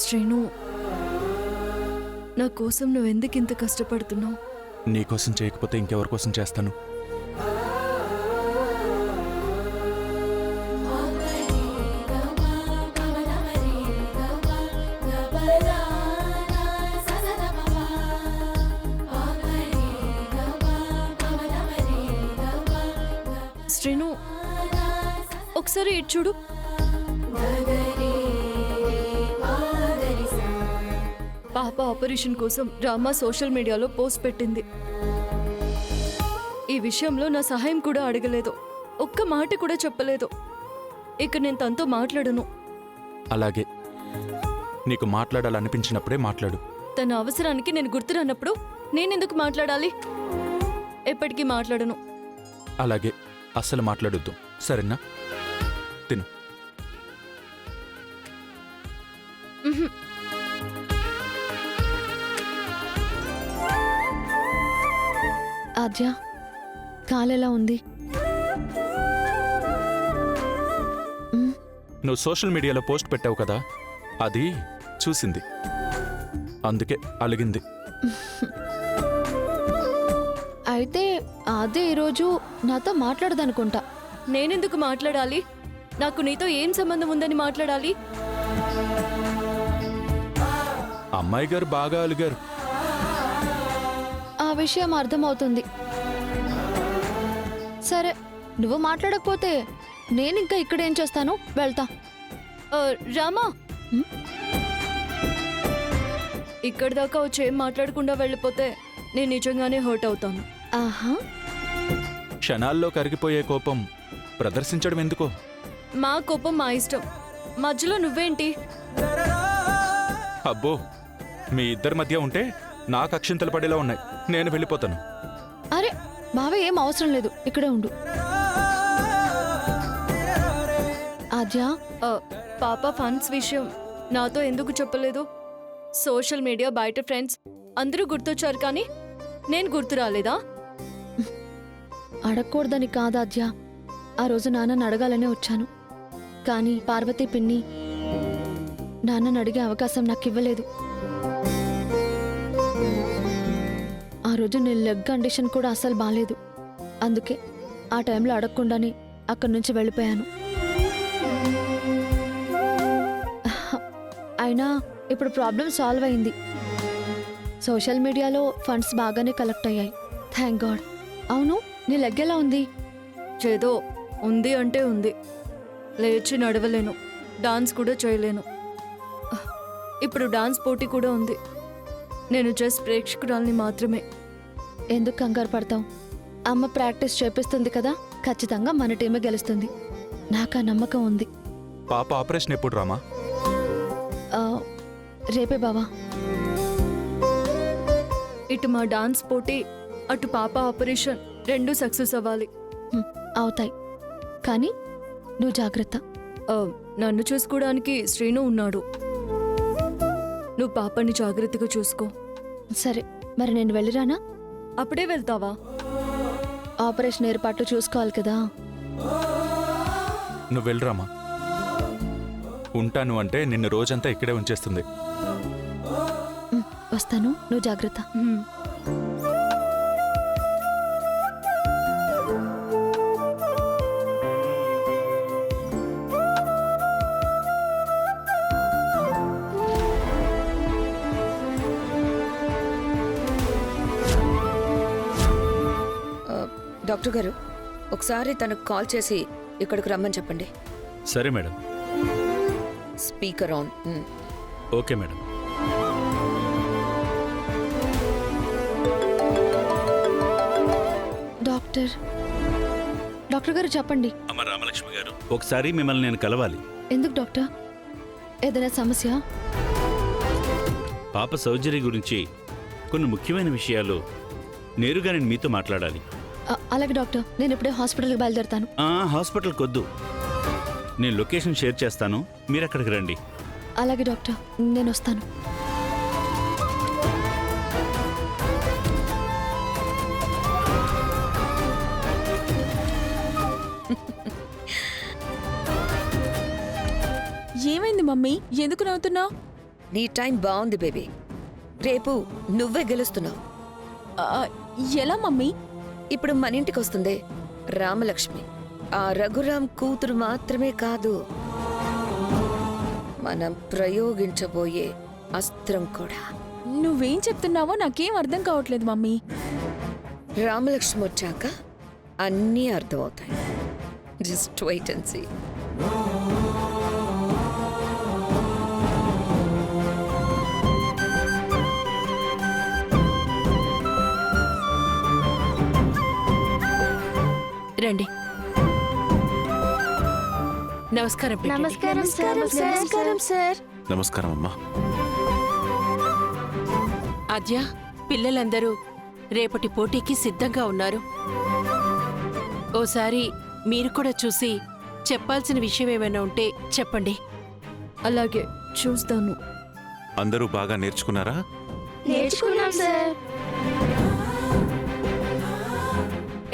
శ్రీను, నా కోసం నువ్వెందుకు ఇంత కష్టపడుతున్నావు? నీకోసం చేయకపోతే ఇంకెవరి కోసం చేస్తాను? శ్రీను, ఒకసారి ఇటు చూడు. పాప ఆపరేషన్ కోసం రామా సోషల్ మీడియాలో పోస్ట్ పెట్టింది. ఈ విషయంలో నా సహాయం కూడా అడగలేదు, ఒక్క మాట కూడా చెప్పలేదు. ఇక నేను తనతో మాట్లాడను. అలాగే, నీకు మాట్లాడాలనిపించినప్పుడే మాట్లాడు. తన అవసరానికి నేను గుర్తురానప్పుడు నేనెందుకు మాట్లాడాలి? ఎప్పటికీ మాట్లాడను. అలాగే, అస్సలు మాట్లాడొద్దు, సరేనా? తిను. ఆద్య, కాలెలా ఉంది? నువ్వు సోషల్ మీడియాలో పోస్ట్ పెట్టావు కదా, అది చూసింది, అందుకే అలిగింది. అయితే ఆద్య ఈరోజు నాతో మాట్లాడదనుకుంటా. నేనెందుకు మాట్లాడాలి? నాకు నీతో ఏం సంబంధం ఉందని మాట్లాడాలి? అమ్మాయి గారు బాగా అలిగారు. ఆ విషయం అర్థమవుతుంది. సరే, నువ్వు మాట్లాడకపోతే నేను ఇంకా ఇక్కడేం చేస్తాను? వెళ్తా. రామా, ఇక్కడి దాకా వచ్చి ఏం మాట్లాడకుండా వెళ్ళిపోతే నేను నిజంగానే హర్ట్ అవుతాను. ఆహా, క్షణాల్లో కరిగిపోయే కోపం ప్రదర్శించడం ఎందుకో? మా కోపం మా ఇష్టం, మధ్యలో నువ్వేంటి? అబ్బో, మీ ఇద్దరి మధ్య ఉంటే నాకు అక్షింతలు పడేలా ఉన్నాయి. నేను వెళ్ళిపోతాను. అరే బావే, ఏం అవసరం లేదు, ఇక్కడే ఉండు. ఆద్య, పాప ఫండ్స్ విషయం నాతో ఎందుకు చెప్పలేదు? సోషల్ మీడియా, బయట ఫ్రెండ్స్ అందరూ గుర్తొచ్చారు, కానీ నేను గుర్తు రాలేదా? అడగకూడదని కాదు ఆద్య, ఆ రోజు నాన్నని అడగాలనే వచ్చాను. కానీ పార్వతి పిన్ని నాన్నని అడిగే అవకాశం నాకు ఇవ్వలేదు. ఆ రోజు నేను లెగ్ కండిషన్ కూడా అస్సలు బాలేదు. అందుకే ఆ టైంలో అడగకుండానే అక్కడి నుంచి వెళ్ళిపోయాను. అయినా ఇప్పుడు ప్రాబ్లం సాల్వ్ అయింది. సోషల్ మీడియాలో ఫండ్స్ బాగానే కలెక్ట్ అయ్యాయి, థ్యాంక్ గాడ్. అవును, నీ లెగ్ ఎలా ఉంది? చేదో ఉంది అంటే ఉంది, లేచి నడవలేను, డాన్స్ కూడా చేయలేను. ఇప్పుడు డాన్స్ పోటీ కూడా ఉంది. నేను జస్ట్ ప్రేక్షకురాల్ని మాత్రమే. ఎందుకు కంగారు పడతావు? అమ్మ ప్రాక్టీస్ చేపిస్తుంది కదా, ఖచ్చితంగా మన టీమే గెలుస్తుంది. నాకు ఆ నమ్మకం ఉంది. పాప ఆపరేషన్ ఎప్పుడు రామా? రేపే బావా. ఇటు మా డాన్స్ పోటీ, అటు పాప ఆపరేషన్ రెండూ సక్సెస్ అవ్వాలి. అవుతాయి, కానీ నువ్వు జాగ్రత్త. నన్ను చూసుకోవడానికి శ్రీను ఉన్నాడు. నువ్వు పాపని జాగ్రత్తగా చూసుకో. సరే, మరి నేను వెళ్ళిరానా? అప్పుడే వెళ్తావా? ఆపరేషన్ ఏర్పాట్లు చూసుకోవాలి కదా. నువ్వు వెళ్ళరామా. ఉంటాను అంటే నిన్ను రోజంతా ఇక్కడే ఉంచేస్తుంది. వస్తాను, నువ్వు జాగ్రత్త. డాక్టర్ గారు, ఒకసారి తనకు కాల్ చేసి ఇక్కడికి రమ్మని చెప్పండి. సరే madam. Speaker on. Okay madam. Doctor గారు చెప్పండి. అమ్మ రామలక్ష్మి గారు, ఒకసారి మిమ్మల్ని నేను కలవాలి. ఎందుకు డాక్టర్? ఏదైనా సమస్య? పాప సర్జరీ గురించి కొన్ని ముఖ్యమైన విషయాలు నేరుగా నేను మీతో మాట్లాడాలి. అలాగే డాక్టర్, నేను ఇప్పుడే హాస్పిటల్కి బయలుదేరుతాను. హాస్పిటల్కి వద్దు, నేను లొకేషన్ షేర్ చేస్తాను, మీరు అక్కడికి రండి. అలాగే డాక్టర్, నేను వస్తాను. ఏమైంది మమ్మీ, ఎందుకు నవ్వుతున్నావు? నీ టైం బాగుంది బేబీ. రేపు నువ్వే గెలుస్తున్నావు. ఎలా మమ్మీ? ఇప్పుడు మన ఇంటికి వస్తుంది రామలక్ష్మి. ఆ రఘురాం కూతురు మాత్రమే కాదు, మనం ప్రయోగించబోయే అస్త్రం కూడా. నువ్వేం చెప్తున్నావో నాకేం అర్థం కావట్లేదు మమ్మీ. రామలక్ష్మి వచ్చాక అన్నీ అర్థమవుతాయి. Just wait and see. రండి. నమస్కారం పెట్టండి. నమస్కారం సార్. నమస్కారం అమ్మా. ఆద్య, పిల్లలందరూ రేపటి పోటీకి సిద్ధంగా ఉన్నారు. ఓసారి మీరు కూడా చూసి చెప్పాల్సిన విషయం ఏమైనా ఉంటే చెప్పండి. అలాగే చూస్తాను. అందరూ బాగా నేర్చుకున్నారా? నేర్చుకున్నాం సార్.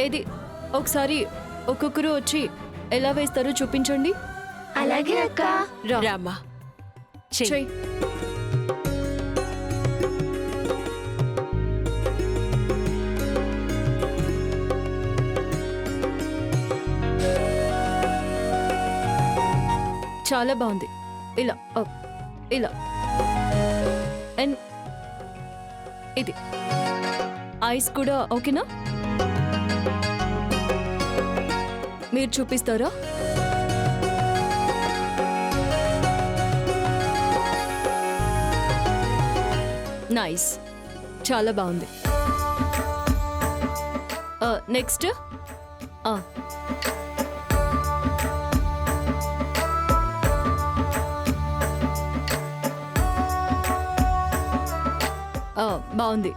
ఏది ఒకసారి ఒక్కొక్కరు వచ్చి ఎలా వేస్తారో చూపించండి. అలాగే అక్క. రామ్మా, చెయ్యి. చెయ్. చాలా బాగుంది. ఇలా ఇలా అండ్ ఇది ఐస్ కూడా ఓకేనా? మీరు చూపిస్తారా? నైస్, చాలా బాగుంది. నెక్స్ట్ బాగుంది.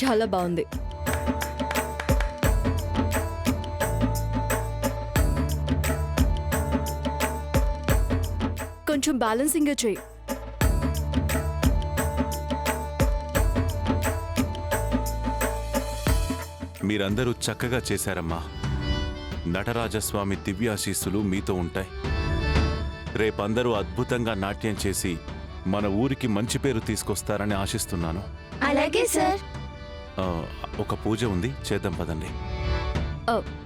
చాలా బాగుంది. కొంచెం బ్యాలెన్సింగ్గా చెయ్యి. మీరందరూ చక్కగా చేశారమ్మా. నటరాజస్వామి దివ్యాశీస్సులు మీతో ఉంటాయి. రేపందరూ అద్భుతంగా నాట్యం చేసి మన ఊరికి మంచి పేరు తీసుకొస్తారని ఆశిస్తున్నాను. అలాగే సార్. ఒక పూజ ఉంది, చేద్దాం పదండి.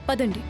పదండి.